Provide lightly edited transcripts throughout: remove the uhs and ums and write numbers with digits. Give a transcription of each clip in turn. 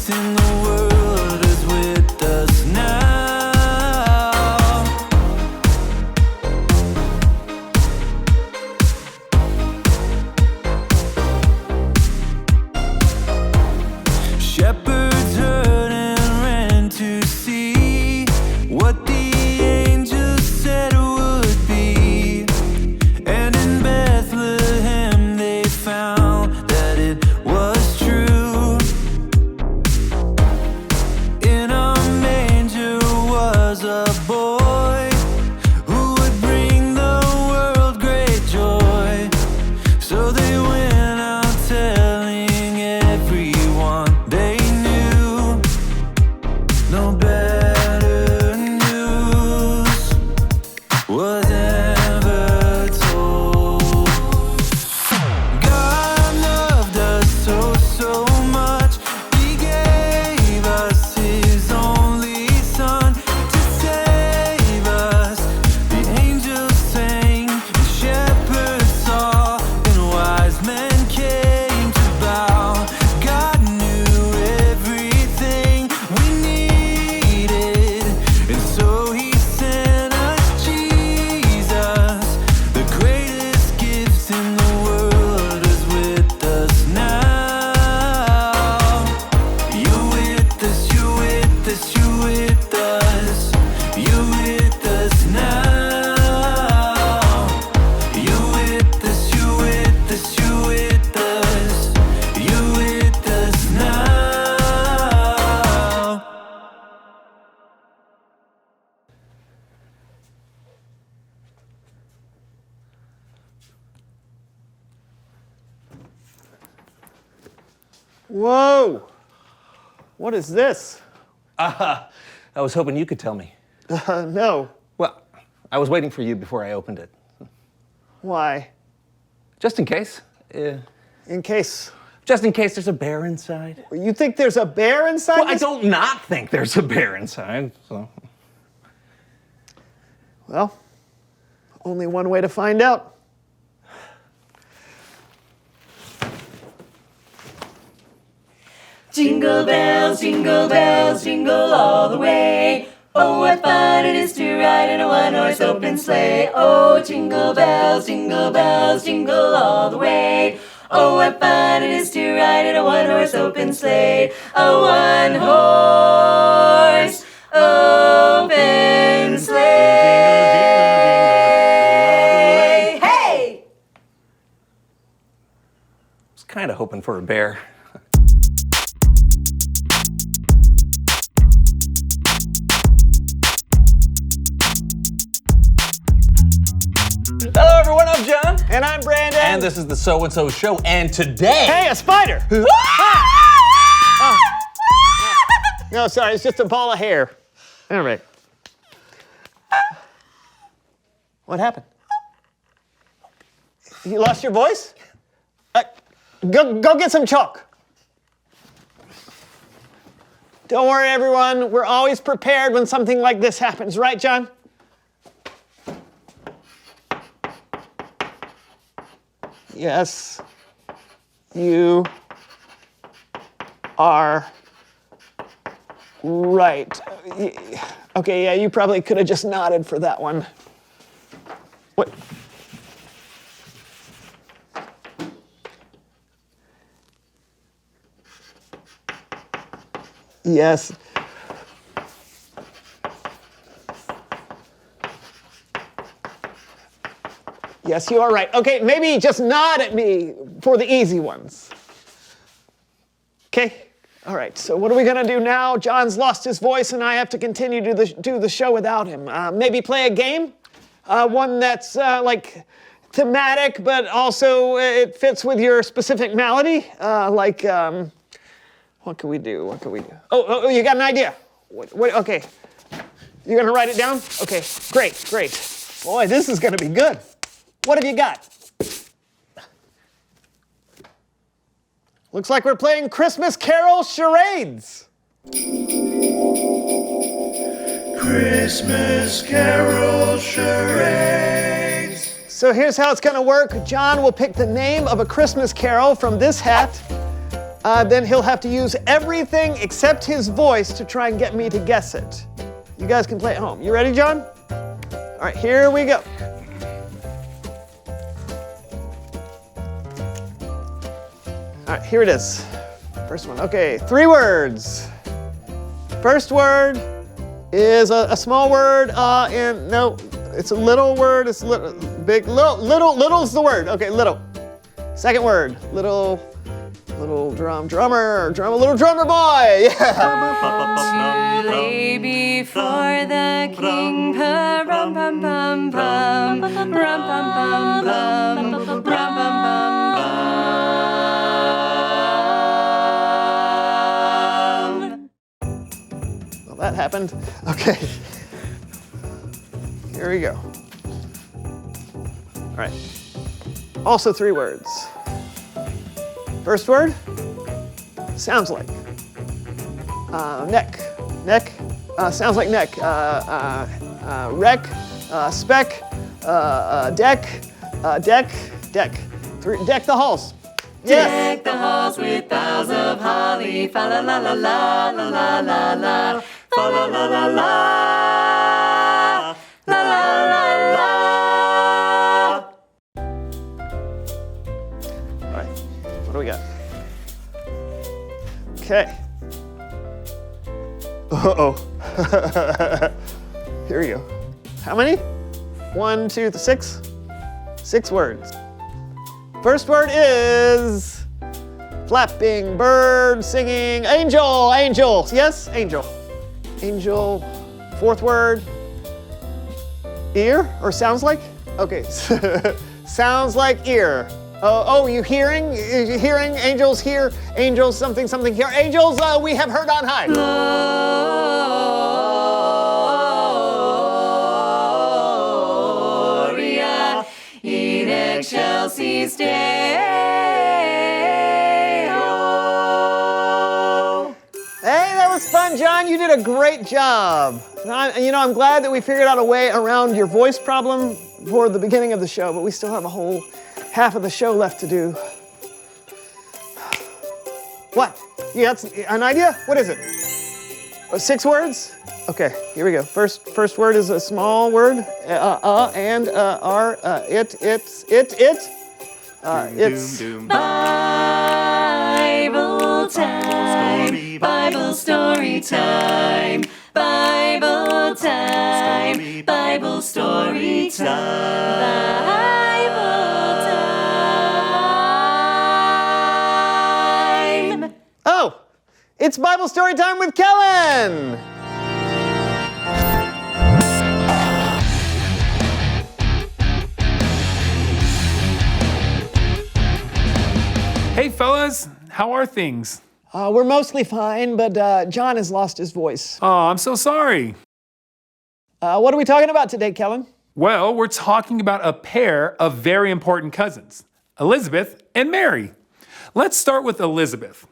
gift in the world is with us now. Shepherds heard and ran to see what the angels said would be. And in Bethlehem they found that it was true. In a manger was a boy who would bring the world great joy. So they went out telling everyone they knew. No better news was ever told. God loved us so, so much. He gave us His only Son to save us. The angels sang, the shepherds saw, and wise men came to bow. God knew everything we needed, and so He sent us Jesus. The greatest gift in the world is with us now. You with us, you with us, you with us. You with us now. You with us, you with us, you with us. You with us now. Whoa! What is this? I was hoping you could tell me. No. Well, I was waiting for you before I opened it. Why? Just in case. In case. Just in case there's a bear inside. You think there's a bear inside Well, I this? don't not think there's a bear inside, so. Well, only one way to find out. Jingle bells, jingle all the way. Oh, what fun it is to ride in a one-horse open sleigh. Oh, jingle bells, jingle all the way. Oh, what fun it is to ride in a one-horse open sleigh. A one-horse open sleigh. Hey! I was kind of hoping for a bear. Hello everyone, I'm John. And I'm Brandon. And this is the So and So Show, and today. Hey, a spider! Oh. No, sorry, it's just a ball of hair. All right. What happened? You lost your voice? Go get some chalk. Don't worry, everyone. We're always prepared when something like this happens, right, John? Yes, you are right. Okay, yeah, you probably could have just nodded for that one. What? Yes. Yes, you are right. Okay, maybe just nod at me for the easy ones. Okay? All right, so what are we gonna do now? John's lost his voice and I have to continue to do the show without him. Maybe play a game? One that's like thematic, but also it fits with your specific malady. What can we do? What can we do? Oh, you got an idea? Okay. You're gonna write it down? Okay, great. Boy, this is gonna be good. What have you got? Looks like we're playing Christmas Carol charades. Christmas Carol charades. So here's how it's gonna work. John will pick the name of a Christmas carol from this hat. then he'll have to use everything except his voice to try and get me to guess it. You guys can play at home. You ready, John? All right, here we go. All right, here it is. First one. Okay, 3 words. First word is a small word, and no, it's a little word. It's little, big, little's the word. Okay, little. Second word, little little drummer, little drummer boy. Yeah. To lay before the king, rum pum pum pum, rum pum pum pum, rum pum pum. Well, that happened. Okay. Here we go. All right. Also 3 words. First word, sounds like. Neck. Neck, sounds like neck. Wreck, spec, deck, deck. Deck the halls. Yes. Deck the halls with boughs of holly, fa la la la la la la la la, fa la la la la, la la la la. All right, what do we got? Okay. Uh-oh. Here we go. How many? 1, 2, 6? 6 words. First word is flapping, bird, singing, angel, angel. Yes, angel. Angel. 4th word, ear or sounds like? Okay, sounds like ear. Oh, you hearing? You hearing? Angels hear. Angels something here. Angels we have heard on high. Gloria in excelsis Deo. Hey, that was fun, John. You did a great job. I'm glad that we figured out a way around your voice problem for the beginning of the show, but we still have a whole half of the show left to do. What? You got an idea? What is it? 6 words? Okay, here we go. First word is a small word. And are it. It's. Bible time. Bible story time. Bible time. Bible story time. Oh, it's Bible story time with Kellen. Hey fellas, how are things? We're mostly fine, but John has lost his voice. Oh, I'm so sorry. What are we talking about today, Kellen? Well, we're talking about a pair of very important cousins, Elizabeth and Mary. Let's start with Elizabeth.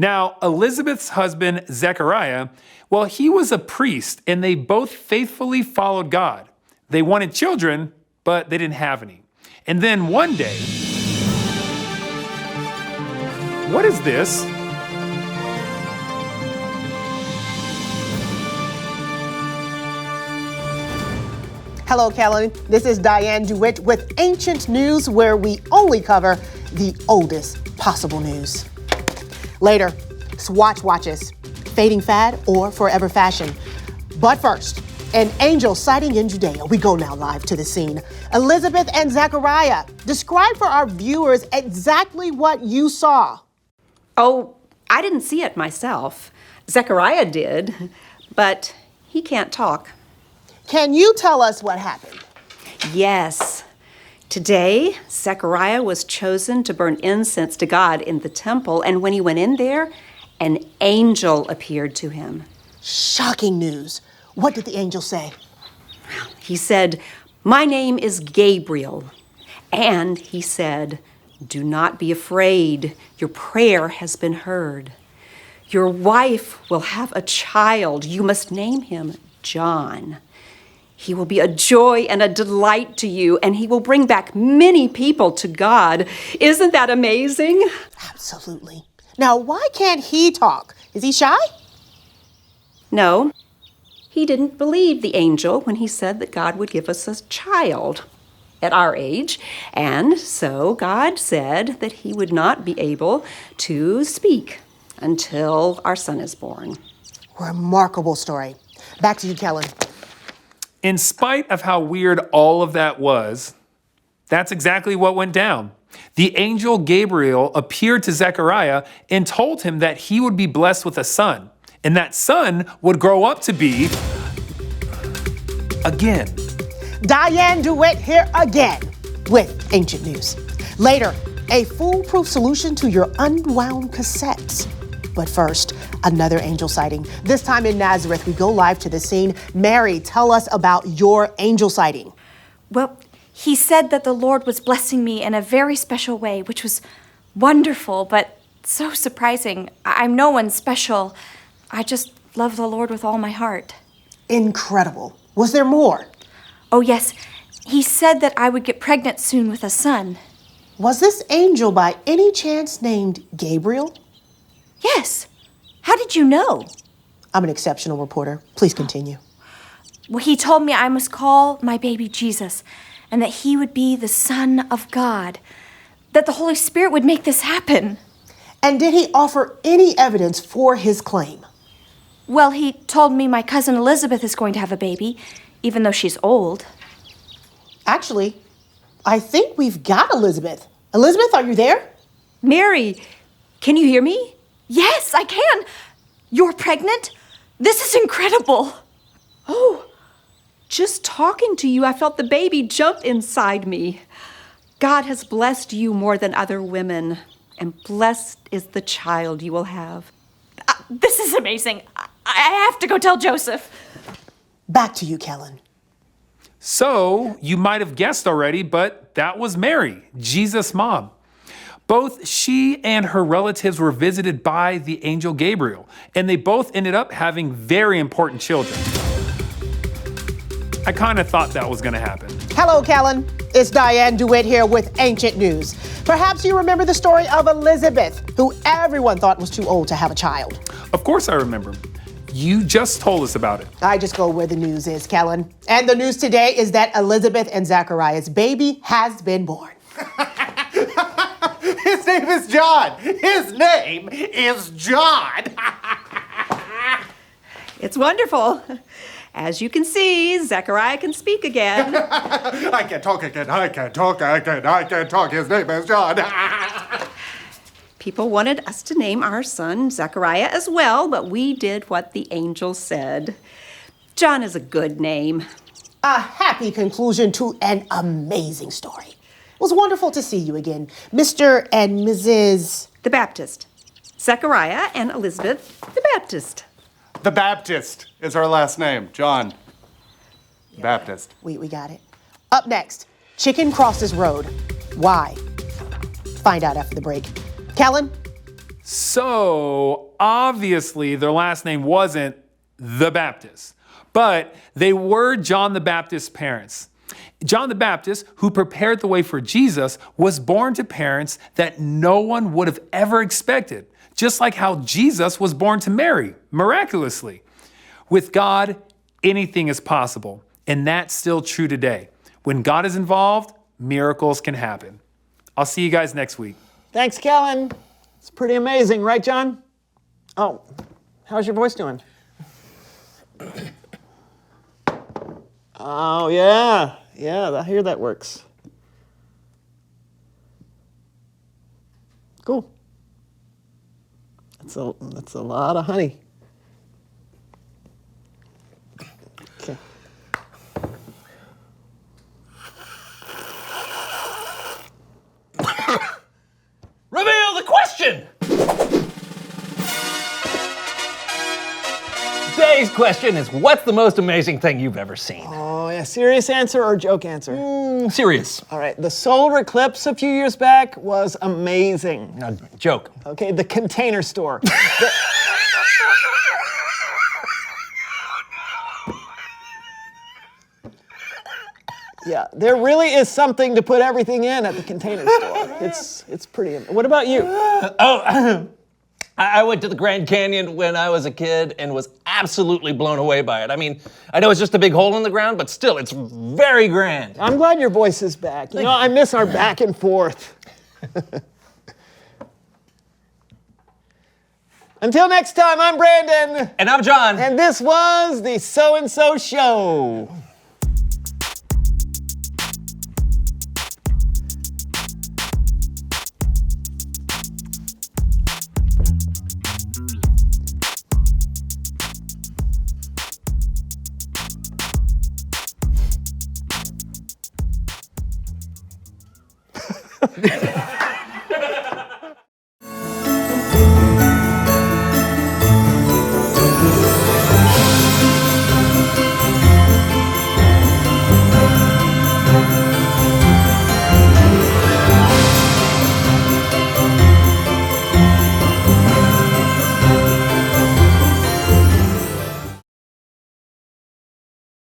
Now, Elizabeth's husband, Zechariah, well, he was a priest, and they both faithfully followed God. They wanted children, but they didn't have any. And then one day, what is this? Hello, Kellen. This is Diane DeWitt with Ancient News, where we only cover the oldest possible news. Later, Swatch watches, fading fad or forever fashion. But first, an angel sighting in Judea. We go now live to the scene. Elizabeth and Zechariah, describe for our viewers exactly what you saw. Oh, I didn't see it myself. Zechariah did, but he can't talk. Can you tell us what happened? Yes. Today, Zechariah was chosen to burn incense to God in the temple, and when he went in there, an angel appeared to him. Shocking news. What did the angel say? He said, "My name is Gabriel." And he said, "Do not be afraid. Your prayer has been heard. Your wife will have a child. You must name him John. He will be a joy and a delight to you, and he will bring back many people to God." Isn't that amazing? Absolutely. Now, why can't he talk? Is he shy? No, he didn't believe the angel when he said that God would give us a child at our age. And so God said that he would not be able to speak until our son is born. Remarkable story. Back to you, Kellen. In spite of how weird all of that was, that's exactly what went down. The angel Gabriel appeared to Zechariah and told him that he would be blessed with a son, and that son would grow up to be, again. Diane DeWitt here again with Ancient News. Later, a foolproof solution to your unwound cassettes. But first, another angel sighting. This time in Nazareth, we go live to the scene. Mary, tell us about your angel sighting. Well, he said that the Lord was blessing me in a very special way, which was wonderful, but so surprising. I'm no one special. I just love the Lord with all my heart. Incredible. Was there more? Oh, yes. He said that I would get pregnant soon with a son. Was this angel by any chance named Gabriel? Yes. How did you know? I'm an exceptional reporter. Please continue. Well, he told me I must call my baby Jesus, and that he would be the Son of God, that the Holy Spirit would make this happen. And did he offer any evidence for his claim? Well, he told me my cousin Elizabeth is going to have a baby, even though she's old. Actually, I think we've got Elizabeth. Elizabeth, are you there? Mary, can you hear me? Yes, I can. You're pregnant? This is incredible. Oh, just talking to you, I felt the baby jump inside me. God has blessed you more than other women, and blessed is the child you will have. This is amazing. I have to go tell Joseph. Back to you, Kellen. So, you might have guessed already, but that was Mary, Jesus' mom. Both she and her relatives were visited by the angel Gabriel, and they both ended up having very important children. I kind of thought that was going to happen. Hello, Kellen. It's Diane DeWitt here with Ancient News. Perhaps you remember the story of Elizabeth, who everyone thought was too old to have a child. Of course I remember. You just told us about it. I just go where the news is, Kellen. And the news today is that Elizabeth and Zachariah's baby has been born. His name is John. His name is John. It's wonderful. As you can see, Zechariah can speak again. I can talk again. I can talk. His name is John. People wanted us to name our son Zechariah as well, but we did what the angel said. John is a good name. A happy conclusion to an amazing story. It was wonderful to see you again, Mr. and Mrs. The Baptist. Zechariah and Elizabeth the Baptist. The Baptist is our last name. John. Baptist. We got it. Up next, chicken crosses road. Why? Find out after the break. Kellen? So, obviously, their last name wasn't the Baptist, but they were John the Baptist's parents. John the Baptist, who prepared the way for Jesus, was born to parents that no one would have ever expected, just like how Jesus was born to Mary, miraculously. With God, anything is possible, and that's still true today. When God is involved, miracles can happen. I'll see you guys next week. Thanks, Kellen. It's pretty amazing, right, John? Oh, how's your voice doing? Oh, yeah. Yeah, I hear that works. Cool. That's a lot of honey. Okay. Reveal the question! Today's question is, what's the most amazing thing you've ever seen? Oh, yeah. Serious answer or joke answer? Serious. All right. The solar eclipse a few years back was amazing. No, joke. Okay. The Container Store. Yeah, there really is something to put everything in at the Container Store. It's pretty. What about you? I went to the Grand Canyon when I was a kid and was absolutely blown away by it. I mean, I know it's just a big hole in the ground, but still, it's very grand. I'm glad your voice is back. You know, I miss our back and forth. Until next time, I'm Brandon. And I'm John. And this was the So-and-So Show.